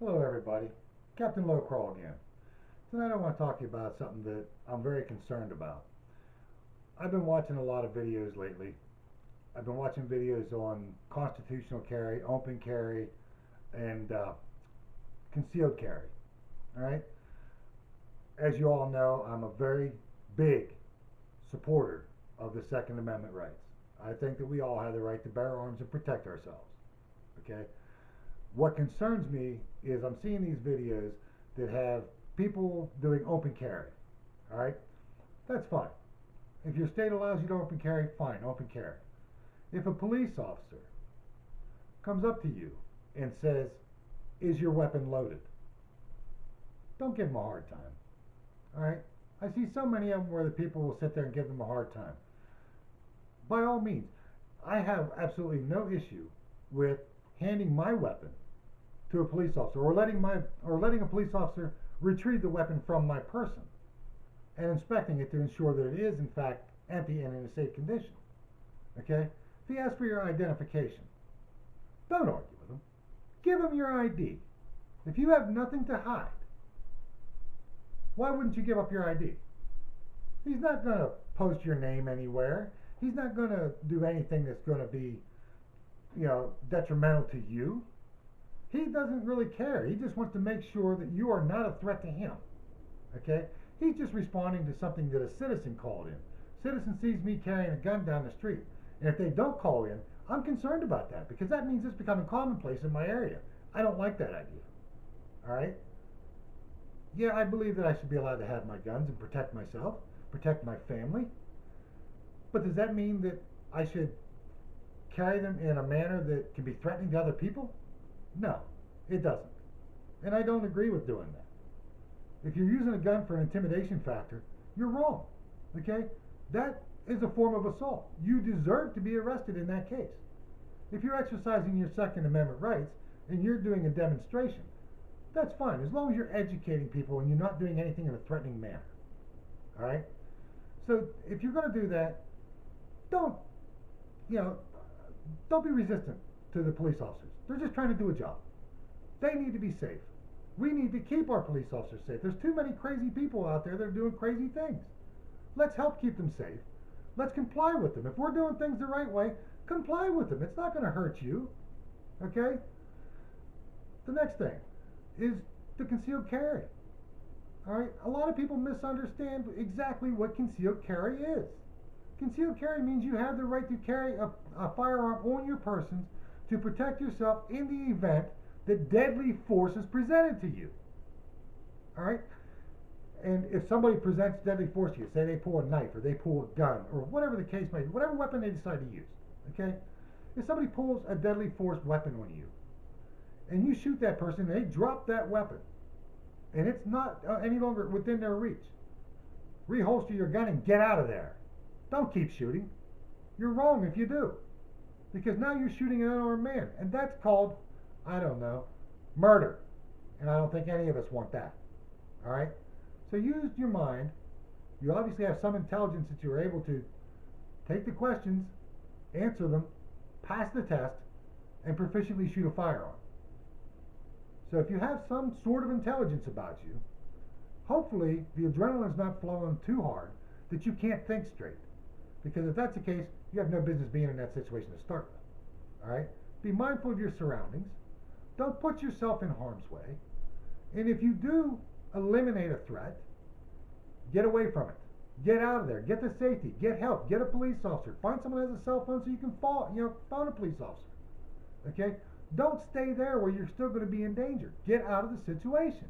Hello everybody, Captain Lowcrawl again. Tonight I want to talk to you about something that I'm very concerned about. I've been watching a lot of videos lately. I've been watching videos on constitutional carry, open carry, and concealed carry. Alright? As you all know, I'm a very big supporter of the Second Amendment rights. I think that we all have the right to bear arms and protect ourselves. Okay? What concerns me is I'm seeing these videos that have people doing open carry. All right, that's fine. If your state allows you to open carry, fine, open carry. If a police officer comes up to you and says, "Is your weapon loaded?" Don't give them a hard time. All right, I see so many of them where the people will sit there and give them a hard time. By all means, I have absolutely no issue with handing my weapon to a police officer, or letting a police officer retrieve the weapon from my person and inspecting it to ensure that it is in fact empty and in a safe condition. Okay? If he asks for your identification, don't argue with him. Give him your ID. If you have nothing to hide, why wouldn't you give up your ID? He's not going to post your name anywhere. He's not going to do anything that's going to be, detrimental to you. He doesn't really care. He just wants to make sure that you are not a threat to him. Okay? He's just responding to something that a citizen called in. Citizen sees me carrying a gun down the street, and if they don't call in, I'm concerned about that because that means it's becoming commonplace in my area. I don't like that idea. All right? Yeah, I believe that I should be allowed to have my guns and protect myself, protect my family. But does that mean that I should carry them in a manner that can be threatening to other people? No, it doesn't. And I don't agree with doing that. If you're using a gun for an intimidation factor, you're wrong. Okay? That is a form of assault. You deserve to be arrested in that case. If you're exercising your Second Amendment rights and you're doing a demonstration, that's fine, as long as you're educating people and you're not doing anything in a threatening manner. All right? So if you're going to do that, don't, you know, don't be resistant to the police officers. They're just trying to do a job. They need to be safe. We need to keep our police officers safe. There's too many crazy people out there that are doing crazy things. Let's help keep them safe. Let's comply with them. If we're doing things the right way, comply with them. It's not going to hurt you. Okay? The next thing is the concealed carry. All right? A lot of people misunderstand exactly what concealed carry is. Concealed carry means you have the right to carry a firearm on your person to protect yourself in the event that deadly force is presented to you. All right? And if somebody presents deadly force to you, say they pull a knife or they pull a gun or whatever the case may be, whatever weapon they decide to use, okay? If somebody pulls a deadly force weapon on you and you shoot that person and they drop that weapon and it's not any longer within their reach, reholster your gun and get out of there. Don't keep shooting. You're wrong if you do. Because now you're shooting an unarmed man. And that's called, I don't know, murder. And I don't think any of us want that. All right? So use your mind. You obviously have some intelligence that you're able to take the questions, answer them, pass the test, and proficiently shoot a firearm. So if you have some sort of intelligence about you, hopefully the adrenaline's not flowing too hard that you can't think straight. Because if that's the case, you have no business being in that situation to start with. All right? Be mindful of your surroundings. Don't put yourself in harm's way. And if you do eliminate a threat, get away from it. Get out of there. Get to safety. Get help. Get a police officer. Find someone who has a cell phone so you can phone a police officer. Okay? Don't stay there where you're still going to be in danger. Get out of the situation.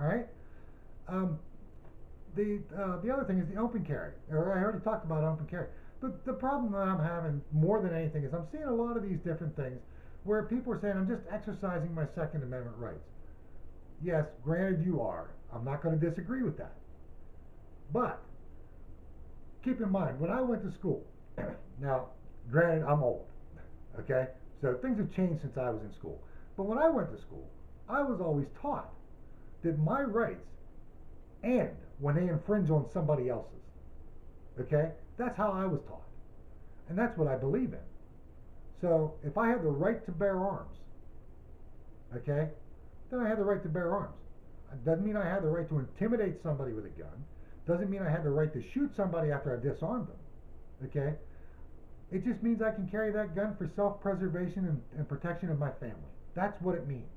All right? The other thing is the open carry. I already talked about open carry. But the problem that I'm having more than anything is I'm seeing a lot of these different things where people are saying, I'm just exercising my Second Amendment rights. Yes, granted you are. I'm not going to disagree with that. But keep in mind, when I went to school, now, granted, I'm old, okay? So things have changed since I was in school. But when I went to school, I was always taught that my rights end when they infringe on somebody else's. Okay? That's how I was taught. And that's what I believe in. So if I have the right to bear arms, okay, then I had the right to bear arms. It doesn't mean I had the right to intimidate somebody with a gun. Doesn't mean I had the right to shoot somebody after I disarmed them. Okay? It just means I can carry that gun for self-preservation and protection of my family. That's what it means.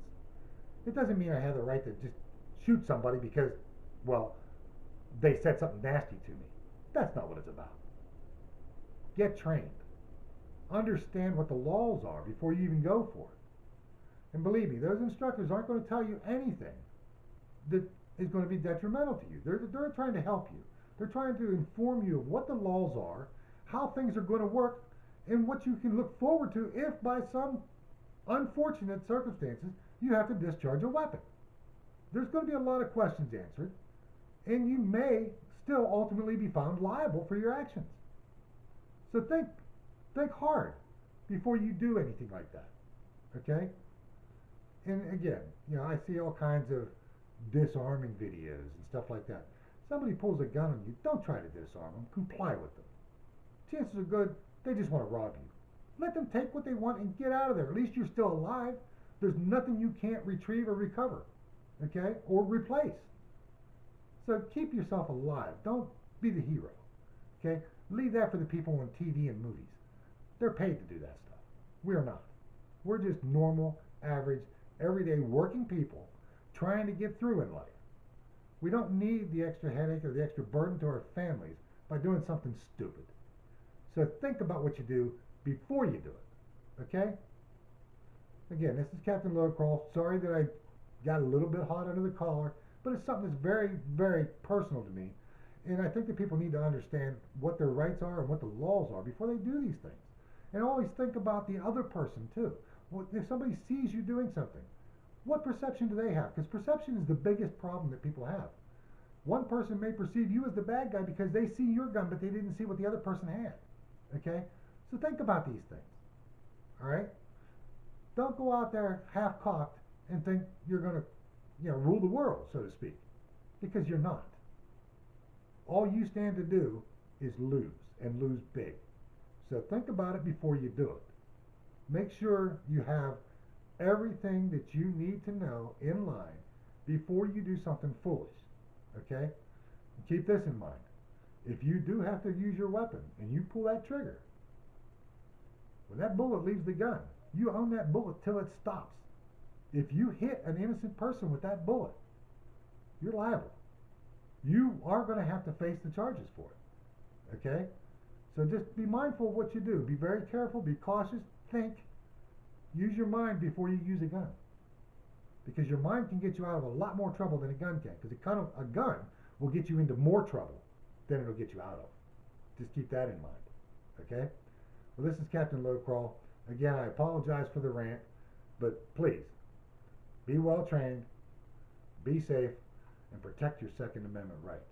It doesn't mean I have the right to just shoot somebody because, well, they said something nasty to me. That's not what it's about. Get trained. Understand what the laws are before you even go for it. And believe me, those instructors aren't going to tell you anything that is going to be detrimental to you. They're trying to help you. They're trying to inform you of what the laws are, how things are going to work, and what you can look forward to if by some unfortunate circumstances you have to discharge a weapon. There's going to be a lot of questions answered, and you may still ultimately be found liable for your actions. So think hard before you do anything like that. Okay? And again, I see all kinds of disarming videos and stuff like that. Somebody pulls a gun on you, don't try to disarm them, comply with them. Chances are good they just want to rob you. Let them take what they want and get out of there. At least you're still alive. There's nothing you can't retrieve or recover, okay, or replace. So keep yourself alive. Don't be the hero, okay? Leave that for the people on TV and movies. They're paid to do that stuff. We're not. We're just normal, average, everyday working people trying to get through in life. We don't need the extra headache or the extra burden to our families by doing something stupid. So think about what you do before you do it, okay? Again, this is Captain Lowcrawl. Sorry that I got a little bit hot under the collar, but it's something that's very, very personal to me. And I think that people need to understand what their rights are and what the laws are before they do these things. And always think about the other person too. If somebody sees you doing something, what perception do they have? Because perception is the biggest problem that people have. One person may perceive you as the bad guy because they see your gun, but they didn't see what the other person had. Okay? So think about these things. All right? Don't go out there half-cocked and think you're going to, rule the world, so to speak, because you're not. All you stand to do is lose, and lose big. So think about it before you do it. Make sure you have everything that you need to know in line before you do something foolish. Okay? And keep this in mind. If you do have to use your weapon and you pull that trigger, when that bullet leaves the gun, you own that bullet till it stops. If you hit an innocent person with that bullet, you're liable. You are going to have to face the charges for it. Okay? So just be mindful of what you do. Be very careful, be cautious, think. Use your mind before you use a gun. Because your mind can get you out of a lot more trouble than a gun can. Because a gun will get you into more trouble than it'll get you out of. Just keep that in mind. Okay? Well, this is Captain Lowcrawl. Again, I apologize for the rant, but please, be well trained, be safe, and protect your Second Amendment rights.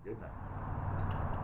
Good night.